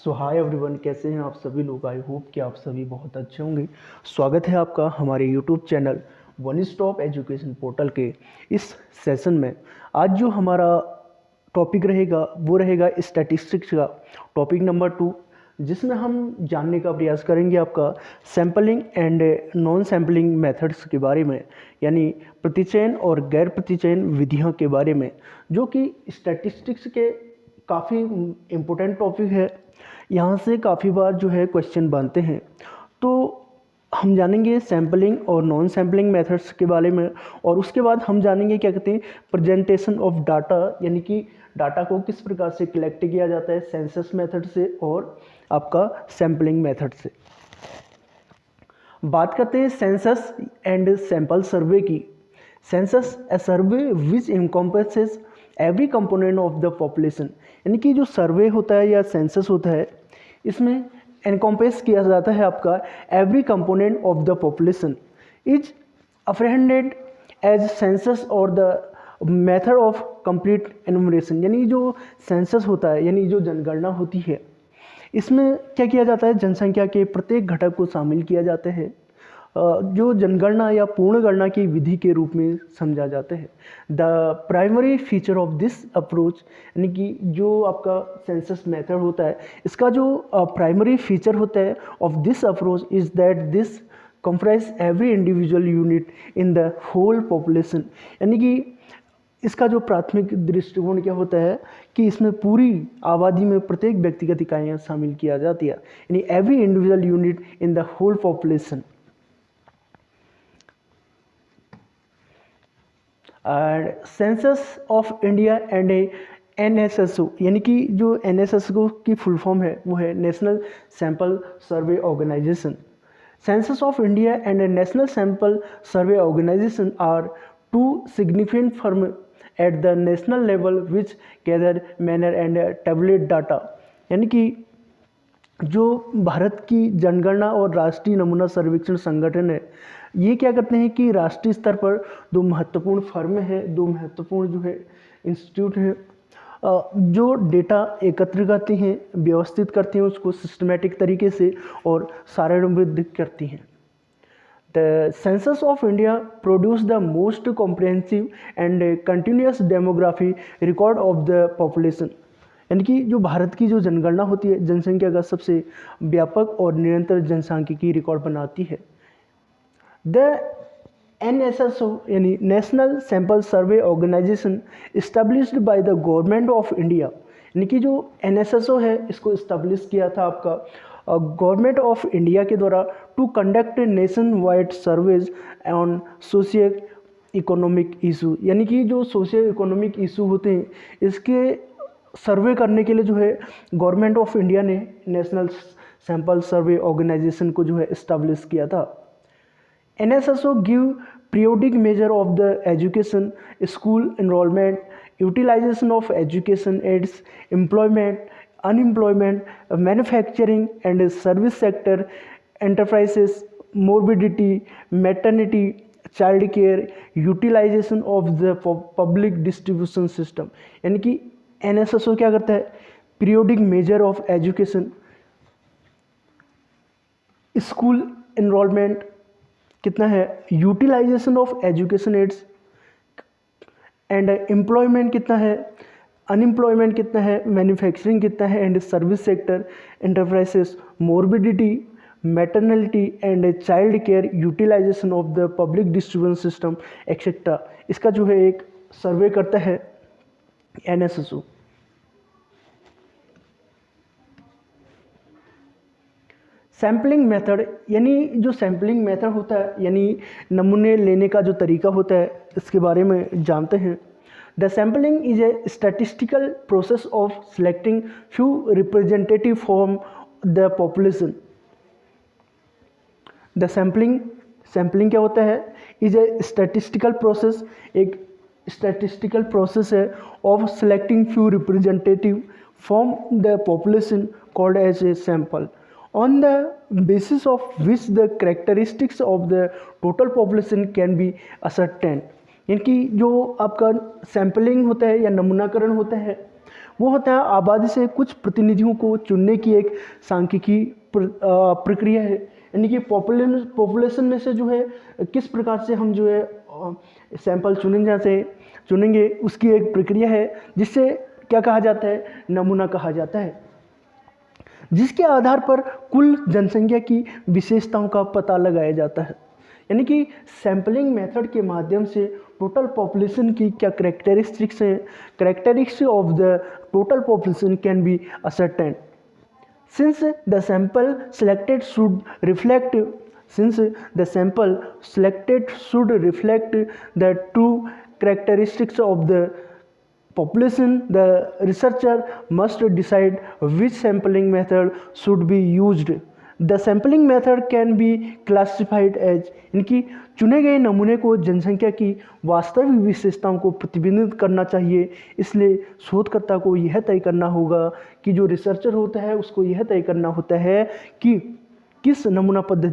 सो hi everyone, कैसे हैं आप सभी लोग। आई होप कि आप सभी बहुत अच्छे होंगे। स्वागत है आपका हमारे YouTube channel one stop education portal के इस सेशन में। आज जो हमारा टॉपिक रहेगा वो रहेगा स्टैटिस्टिक्स का टॉपिक नंबर 2, जिसमें हम जानने का प्रयास करेंगे आपका sampling and non sampling methods के बारे में, यानी प्रतिचयन और गैर प्रतिचयन विधियों के बारे में, जो कि स्टैटिस्टिक्स के काफ़ी इम्पोर्टेंट टॉपिक है। यहाँ से काफ़ी बार जो है क्वेश्चन बनते हैं। तो हम जानेंगे सैम्पलिंग और नॉन सैम्पलिंग मेथड्स के बारे में, और उसके बाद हम जानेंगे क्या कहते हैं प्रेजेंटेशन ऑफ डाटा, यानी कि डाटा को किस प्रकार से कलेक्ट किया जाता है सेंसस मेथड से और आपका सैम्पलिंग मेथड से। बात करते हैं सेंसस एंड सैंपल सर्वे की। Census a survey which encompasses every component of the population, यानी कि जो सर्वे होता है या सेंसस होता है, इसमें एनकम्प्रेस किया जाता है आपका every component of the population is apprehended as census और the method of complete enumeration. यानी जो सेंसस होता है, यानी जो जनगणना होती है, इसमें क्या किया जाता है, जनसंख्या के प्रत्येक घटक को शामिल किया जाता है, जो जनगणना या पूर्ण गणना की विधि के रूप में समझा जाता है। The primary feature of this approach, यानी कि जो आपका सेंसस मेथड होता है, इसका जो प्राइमरी फीचर होता है of this approach is that this comprise every individual unit in the whole population. यानी कि इसका जो प्राथमिक दृष्टिकोण क्या होता है कि इसमें पूरी आबादी में प्रत्येक व्यक्तिगत इकाइयाँ शामिल किया जाती है, यानी every individual unit in the whole population. और census of India and NSSO, यानी कि जो NSSO की फुल फॉर्म है वो है National Sample Survey Organisation. Census of India and National Sample Survey Organisation are two significant firm at the national level which gather manner and tablet data. यानी कि जो भारत की जनगणना और राष्ट्रीय नमूना सर्वेक्षण संगठन है, ये क्या करते हैं कि राष्ट्रीय स्तर पर दो महत्वपूर्ण फर्म है, दो महत्वपूर्ण जो है इंस्टीट्यूट है, जो डेटा एकत्र करती हैं, व्यवस्थित करती हैं उसको सिस्टमेटिक तरीके से और सारणीबद्ध करती हैं। The census of India produce the most comprehensive and continuous demography record of the population. यानी कि जो भारत की जो जनगणना होती है, जनसंख्या का सबसे व्यापक और निरंतर जनसांख्यिकी रिकॉर्ड बनाती है। द NSSO यानी National Sample Survey Organisation established by the Government of India, यानी कि जो NSSO है इसको इस्टेब्लिश किया था आपका गवर्नमेंट ऑफ इंडिया के द्वारा to conduct nationwide surveys on socio economic issue. यानी कि जो सोशियो इकोनॉमिक इशू होते हैं इसके सर्वे करने के लिए जो है गवर्नमेंट ऑफ इंडिया ने नेशनल सैंपल सर्वे ऑर्गेनाइजेशन को जो है इस्टेब्लिश किया था। NSSO give periodic measure of the education, school enrollment, utilization of education aids, employment, unemployment, manufacturing and service sector, enterprises, morbidity, maternity, child care, utilization of the public distribution system। यानी कि NSSO क्या करता है, periodic measure of education, school enrolment कितना है, utilisation of education aids and employment कितना है, unemployment कितना है, मैन्युफैक्चरिंग कितना है and service sector, enterprises, morbidity, maternity and child care, utilisation of the public distribution system etcetera. इसका जो है एक सर्वे करता है NSSO। सैम्पलिंग मेथड, यानी जो सैम्पलिंग मेथड होता है, यानी नमूने लेने का जो तरीका होता है, इसके बारे में जानते हैं। The sampling is a statistical process of selecting few representative from the population. The sampling क्या होता है, इज ए स्टैटिस्टिकल प्रोसेस, एक स्टैटिस्टिकल प्रोसेस है of selecting few representative from the population called as a sample on the basis of which the characteristics of the total population can be ascertained। यानी कि जो आपका sampling होता है या नमूनाकरण होता है वो होता है आबादी से कुछ प्रतिनिधियों को चुनने की एक सांख्यिकी प्रक्रिया है। यानी कि पॉपुलेशन में से जो है किस प्रकार से हम जो है सैंपल चुनेंगे उसकी एक प्रक्रिया है, जिससे क्या कहा जाता है, नमूना कहा जाता है, जिसके आधार पर कुल जनसंख्या की विशेषताओं का पता लगाया जाता है। यानी कि सैम्पलिंग मेथड के माध्यम से टोटल पॉपुलेशन की क्या करेक्टरिस्टिक्स हैं, characteristics of the total population can be ascertained. Since the sample selected should reflect the true characteristics of the population, the researcher must decide which sampling method should be used. The sampling method can be classified as, इनकी चुने गए नमूने को जनसंख्या की वास्तविक विशेषताओं को प्रतिबिंबित करना चाहिए। इसलिए शोधकर्ता को यह तय करना होगा कि जो रिसर्चर होता है उसको यह तय करना होता है कि किस नमूना पद्धति